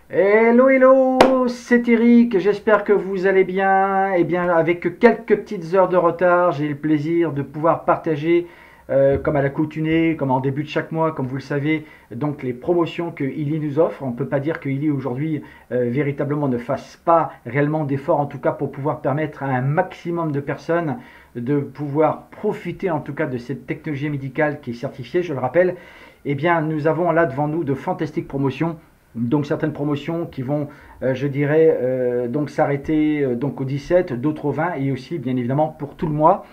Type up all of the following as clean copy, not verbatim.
Hello, hello, c'est Eric, j'espère que vous allez bien. Eh bien, avec quelques petites heures de retard, j'ai le plaisir de pouvoir partager, comme à l'accoutumée, comme en début de chaque mois, comme vous le savez, donc les promotions que Illy nous offre. On ne peut pas dire que Illy aujourd'hui véritablement ne fasse pas réellement d'efforts, en tout cas pour pouvoir permettre à un maximum de personnes de pouvoir profiter en tout cas de cette technologie médicale qui est certifiée, je le rappelle. Eh bien, nous avons là devant nous de fantastiques promotions, donc certaines promotions qui vont, je dirais, donc s'arrêter donc au 17, d'autres au 20 et aussi bien évidemment pour tout le mois.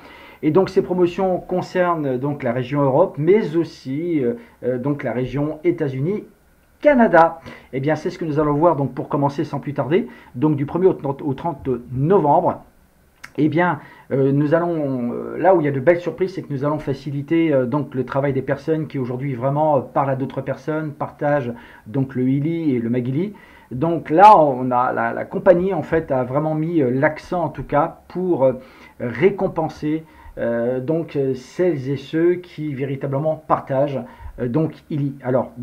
Et donc ces promotions concernent donc la région Europe, mais aussi donc la région États-Unis, Canada. Et bien c'est ce que nous allons voir donc pour commencer sans plus tarder. Donc du 1er au 30 novembre. Eh bien, nous allons, là où il y a de belles surprises, c'est que nous allons faciliter donc le travail des personnes qui aujourd'hui vraiment parlent à d'autres personnes, partagent donc le Illy et le Magili. Donc là, on a la compagnie en fait a vraiment mis l'accent en tout cas pour récompenser donc celles et ceux qui véritablement partagent donc Illy. Alors,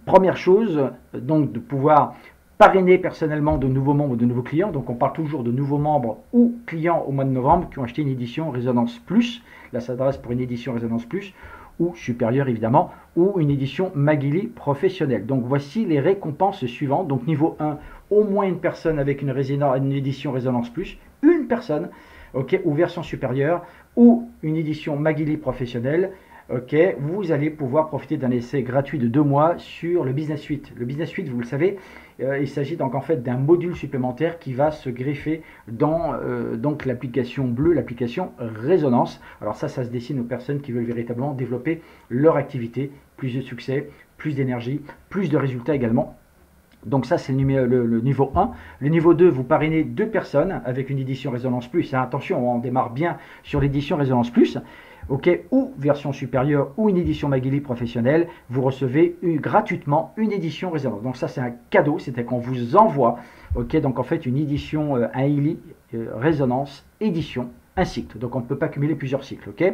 première chose, donc de pouvoir parrainer personnellement de nouveaux membres, de nouveaux clients. Donc on parle toujours de nouveaux membres ou clients au mois de novembre qui ont acheté une édition Résonance Plus. Là, ça s'adresse pour une édition Résonance Plus ou supérieure évidemment, ou une édition Magili professionnelle. Donc voici les récompenses suivantes. Donc niveau 1, au moins une personne avec une édition Résonance Plus, une personne, ok, ou version supérieure, ou une édition Magili professionnelle. Ok, vous allez pouvoir profiter d'un essai gratuit de 2 mois sur le Business Suite. Le Business Suite, vous le savez, il s'agit donc en fait d'un module supplémentaire qui va se greffer dans donc l'application bleue, l'application Résonance. Alors ça se dessine aux personnes qui veulent véritablement développer leur activité, plus de succès, plus d'énergie, plus de résultats également. Donc ça, c'est le niveau 1. Le niveau 2, vous parrainez 2 personnes avec une édition Résonance Plus. Attention, on démarre bien sur l'édition Résonance Plus. Ok, ou version supérieure ou une édition Magili professionnelle, vous recevez gratuitement une édition Résonance. Donc ça, c'est un cadeau, c'est-à-dire qu'on vous envoie, ok, donc en fait une édition, un Illy Résonance édition, un cycle. Donc on ne peut pas cumuler plusieurs cycles, ok.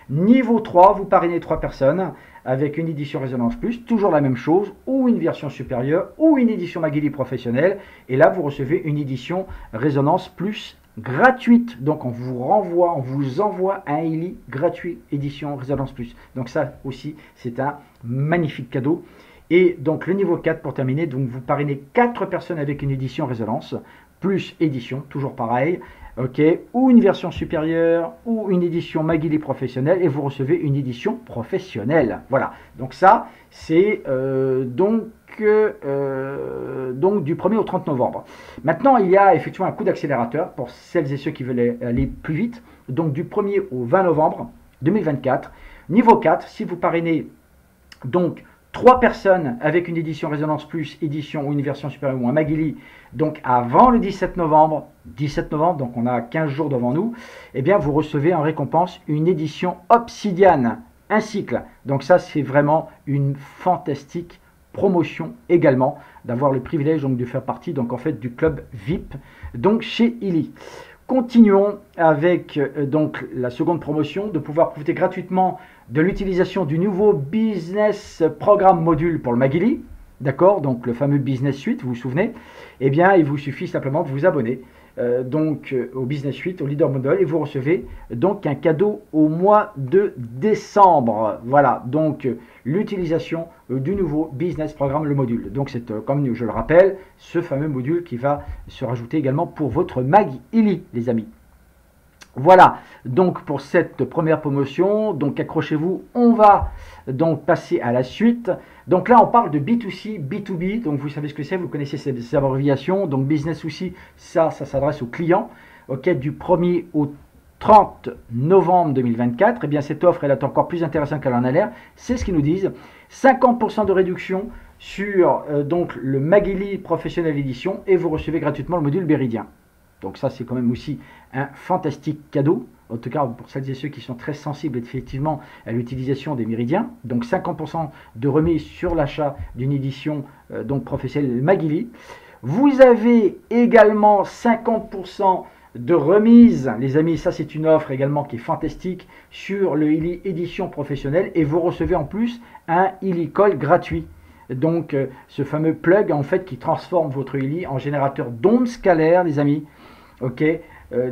Niveau 3, vous parrainez 3 personnes avec une édition Résonance Plus, toujours la même chose, ou une version supérieure, ou une édition Magili professionnelle, et là vous recevez une édition Résonance Plus gratuite. Donc on vous envoie un Illy gratuit édition Résonance Plus. Donc ça aussi, c'est un magnifique cadeau. Et donc le niveau 4 pour terminer, donc vous parrainez 4 personnes avec une édition Résonance plus édition, toujours pareil, ok, ou une version supérieure ou une édition Magili professionnelle et vous recevez une édition professionnelle. Voilà, donc ça c'est donc du 1er au 30 novembre. Maintenant, il y a effectivement un coup d'accélérateur pour celles et ceux qui veulent aller plus vite. Donc du 1er au 20 novembre 2024. Niveau 4, si vous parrainez donc 3 personnes avec une édition Résonance Plus, édition ou une version supérieure ou un Magili, donc avant le 17 novembre, donc on a 15 jours devant nous, eh bien vous recevez en récompense une édition Obsidian, un cycle. Donc ça, c'est vraiment une fantastique promotion également, d'avoir le privilège donc de faire partie donc en fait du club VIP donc chez Illy. Continuons avec donc la seconde promotion, de pouvoir profiter gratuitement de l'utilisation du nouveau Business Programme Module pour le Magili, d'accord, donc le fameux Business Suite, vous vous souvenez. Eh bien, il vous suffit simplement de vous abonner au Business Suite, au Leader Model, et vous recevez donc un cadeau au mois de décembre. Voilà, donc l'utilisation du nouveau Business Programme, le module. Donc c'est, comme je le rappelle, ce fameux module qui va se rajouter également pour votre Mag Illy, les amis. Voilà, donc pour cette première promotion, donc accrochez-vous, on va donc passer à la suite. Donc là, on parle de B2C, B2B, donc vous savez ce que c'est, vous connaissez ces abréviations. Donc business aussi, ça s'adresse aux clients. Ok, du 1er au 30 novembre 2024, eh bien cette offre, elle est encore plus intéressante qu'elle en a l'air. C'est ce qu'ils nous disent, 50% de réduction sur donc le Magili Professionnel Edition et vous recevez gratuitement le module Méridien. Donc ça, c'est quand même aussi un fantastique cadeau, en tout cas pour celles et ceux qui sont très sensibles effectivement à l'utilisation des méridiens. Donc 50% de remise sur l'achat d'une édition donc professionnelle Magili. Vous avez également 50% de remise, les amis, ça c'est une offre également qui est fantastique sur le Illy édition professionnelle et vous recevez en plus un Illy Call gratuit. donc ce fameux plug en fait qui transforme votre ILI en générateur d'ondes scalaires, les amis. Ok,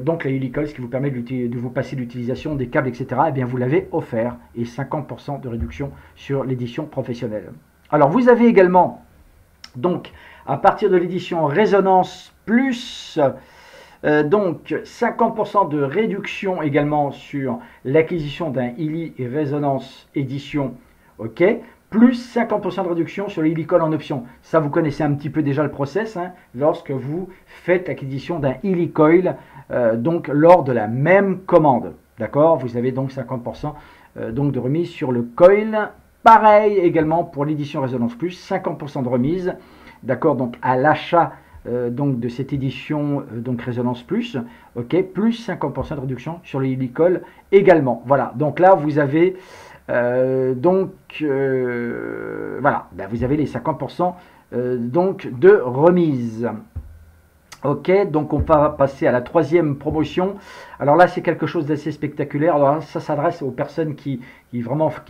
donc la Helicoil, ce qui vous permet de vous passer l'utilisation des câbles, etc. Eh bien, vous l'avez offert et 50% de réduction sur l'édition professionnelle. Alors, vous avez également, donc, à partir de l'édition Résonance Plus, donc 50% de réduction également sur l'acquisition d'un ILI et Résonance édition, ok, plus 50% de réduction sur les Helicoil en option. Ça, vous connaissez un petit peu déjà le process, hein, lorsque vous faites l'acquisition d'un Helicoil, donc lors de la même commande. D'accord, vous avez donc 50% donc de remise sur le coil. Pareil également pour l'édition Résonance Plus, 50% de remise. D'accord, donc à l'achat donc de cette édition donc Résonance Plus, ok, plus 50% de réduction sur les Helicoil également. Voilà, donc là vous avez voilà, ben, vous avez les 50% donc de remise. Ok, donc on va passer à la troisième promotion. Alors là, c'est quelque chose d'assez spectaculaire. Alors là, ça s'adresse aux personnes qui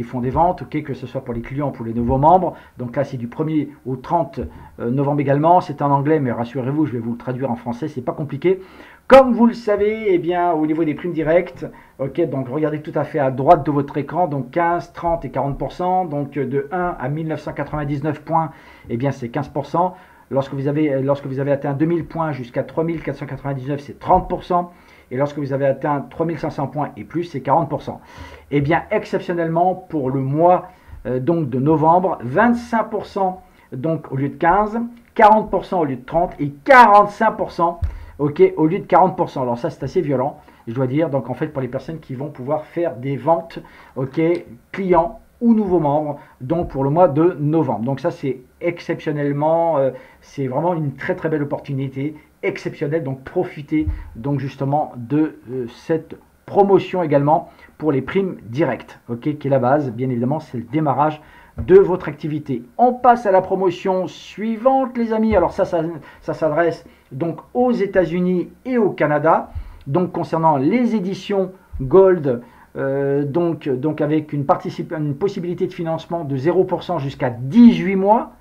font des ventes, ok, que ce soit pour les clients ou pour les nouveaux membres. Donc là, c'est du 1er au 30 novembre également. C'est en anglais, mais rassurez-vous, je vais vous le traduire en français, c'est pas compliqué. Comme vous le savez, eh bien, au niveau des primes directes, ok, donc regardez tout à fait à droite de votre écran, donc 15, 30 et 40%. Donc de 1 à 1999 points, eh bien, c'est 15%. Lorsque vous avez atteint 2000 points jusqu'à 3499, c'est 30%. Et lorsque vous avez atteint 3500 points et plus, c'est 40%. Et bien, exceptionnellement, pour le mois donc de novembre, 25% donc au lieu de 15, 40% au lieu de 30 et 45% ok, au lieu de 40%. Alors ça, c'est assez violent, je dois dire. Donc en fait, pour les personnes qui vont pouvoir faire des ventes, ok, clients ou nouveaux membres, donc pour le mois de novembre. Donc ça, c'est exceptionnellement, c'est vraiment une très très belle opportunité, exceptionnelle. Donc profitez donc justement de cette promotion également pour les primes directes, ok, qui est la base. Bien évidemment, c'est le démarrage de votre activité. On passe à la promotion suivante, les amis. Alors ça s'adresse donc aux États-Unis et au Canada. Donc concernant les éditions Gold, donc avec une possibilité de financement de 0% jusqu'à 18 mois.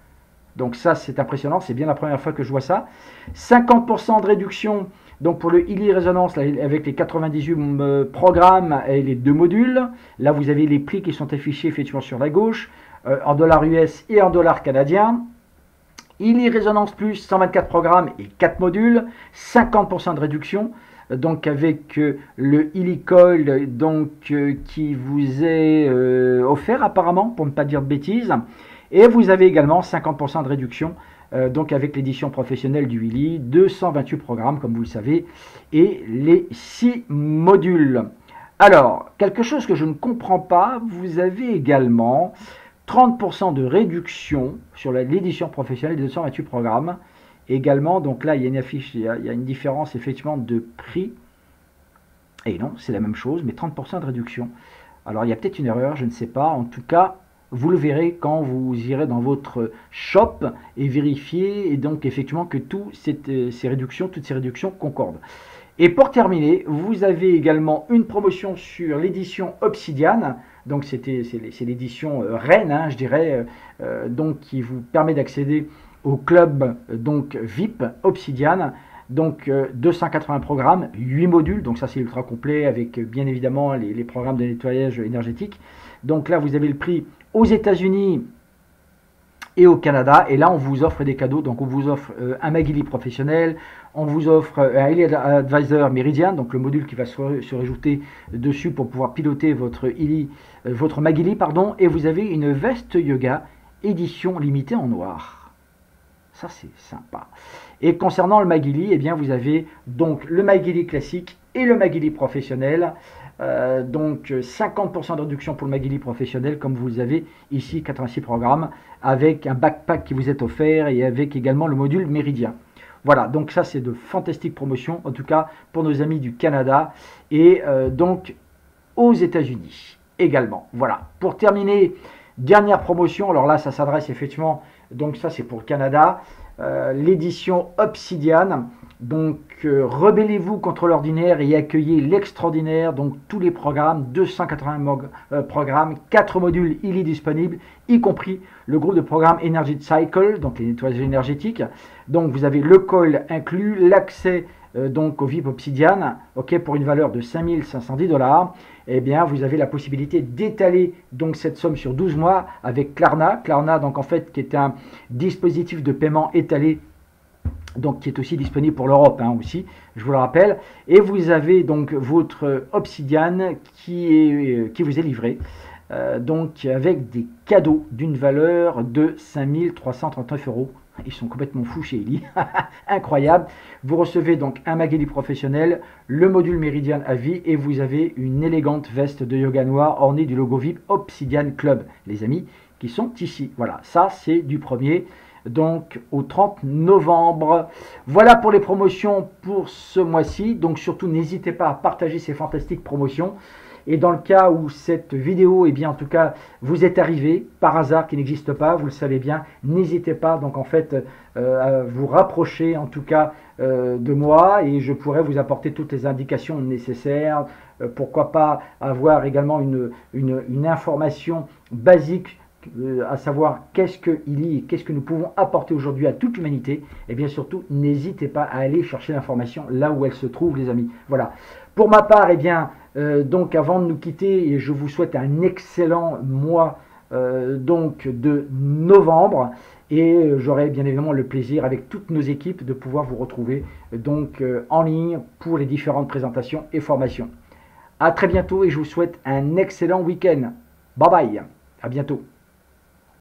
Donc ça, c'est impressionnant, c'est bien la première fois que je vois ça. 50% de réduction donc pour le ILI Résonance avec les 98 programmes et les 2 modules. Là, vous avez les prix qui sont affichés effectivement sur la gauche, en dollars US et en dollars canadiens. ILI Résonance Plus, 124 programmes et 4 modules, 50% de réduction. Donc avec le Helicoil qui vous est offert apparemment, pour ne pas dire de bêtises. Et vous avez également 50% de réduction donc avec l'édition professionnelle du ILI, 228 programmes comme vous le savez, et les 6 modules. Alors, quelque chose que je ne comprends pas, vous avez également 30% de réduction sur l'édition professionnelle des 228 programmes. Également, donc là, il y a une affiche, il y a une différence effectivement de prix. Et non, c'est la même chose, mais 30% de réduction. Alors, il y a peut-être une erreur, je ne sais pas. En tout cas, vous le verrez quand vous irez dans votre shop et vérifier, et donc effectivement que toutes ces réductions concordent. Et pour terminer, vous avez également une promotion sur l'édition Obsidian. Donc c'est l'édition reine, hein, je dirais, donc qui vous permet d'accéder au club donc VIP Obsidian. Donc 280 programmes, 8 modules, donc ça c'est ultra complet avec bien évidemment les programmes de nettoyage énergétique. Donc là vous avez le prix aux États-Unis et au Canada, et là on vous offre des cadeaux. Donc on vous offre un Magili professionnel, on vous offre un ILI Advisor Meridian, donc le module qui va se rajouter dessus pour pouvoir piloter votre Magili, pardon, et vous avez une veste yoga édition limitée en noir. Ça c'est sympa. Et concernant le Magili, eh bien vous avez donc le Magili classique et le Magili professionnel. Donc 50% de réduction pour le Magili professionnel, comme vous avez ici, 86 programmes, avec un backpack qui vous est offert et avec également le module Méridien. Voilà, donc ça c'est de fantastiques promotions, en tout cas pour nos amis du Canada et donc aux États-Unis également. Voilà, pour terminer, dernière promotion, alors là ça s'adresse effectivement, donc ça c'est pour le Canada, l'édition Obsidian. Donc rebellez-vous contre l'ordinaire et accueillez l'extraordinaire. Donc tous les programmes, 280 programmes, 4 modules ILI disponibles y compris le groupe de programme Energy Cycle, donc les nettoyages énergétiques. Donc vous avez le call inclus, l'accès donc au VIP Obsidian, ok, pour une valeur de 5 510 $. Eh bien, vous avez la possibilité d'étaler donc cette somme sur 12 mois avec Klarna. Klarna, donc en fait, qui est un dispositif de paiement étalé, donc qui est aussi disponible pour l'Europe aussi, je vous le rappelle. Et vous avez donc votre Obsidian qui vous est livré. Donc avec des cadeaux d'une valeur de 5 339 €. Ils sont complètement fous chez Eli. Incroyable. Vous recevez donc un Magali professionnel, le module Meridian à vie et vous avez une élégante veste de yoga noir ornée du logo VIP Obsidian Club, les amis, qui sont ici. Voilà, ça c'est du 1er donc au 30 novembre. Voilà pour les promotions pour ce mois-ci. Donc surtout n'hésitez pas à partager ces fantastiques promotions. Et dans le cas où cette vidéo, eh bien, en tout cas, vous est arrivée par hasard, qui n'existe pas, vous le savez bien, n'hésitez pas donc en fait à vous rapprocher en tout cas de moi et je pourrais vous apporter toutes les indications nécessaires. Pourquoi pas avoir également une information basique, à savoir qu'est-ce qu'il y et qu'est-ce que nous pouvons apporter aujourd'hui à toute l'humanité. Et bien surtout, n'hésitez pas à aller chercher l'information là où elle se trouve, les amis. Voilà. Pour ma part, eh bien, donc avant de nous quitter, je vous souhaite un excellent mois donc de novembre et j'aurai bien évidemment le plaisir avec toutes nos équipes de pouvoir vous retrouver donc en ligne pour les différentes présentations et formations. À très bientôt et je vous souhaite un excellent week-end. Bye bye, à bientôt.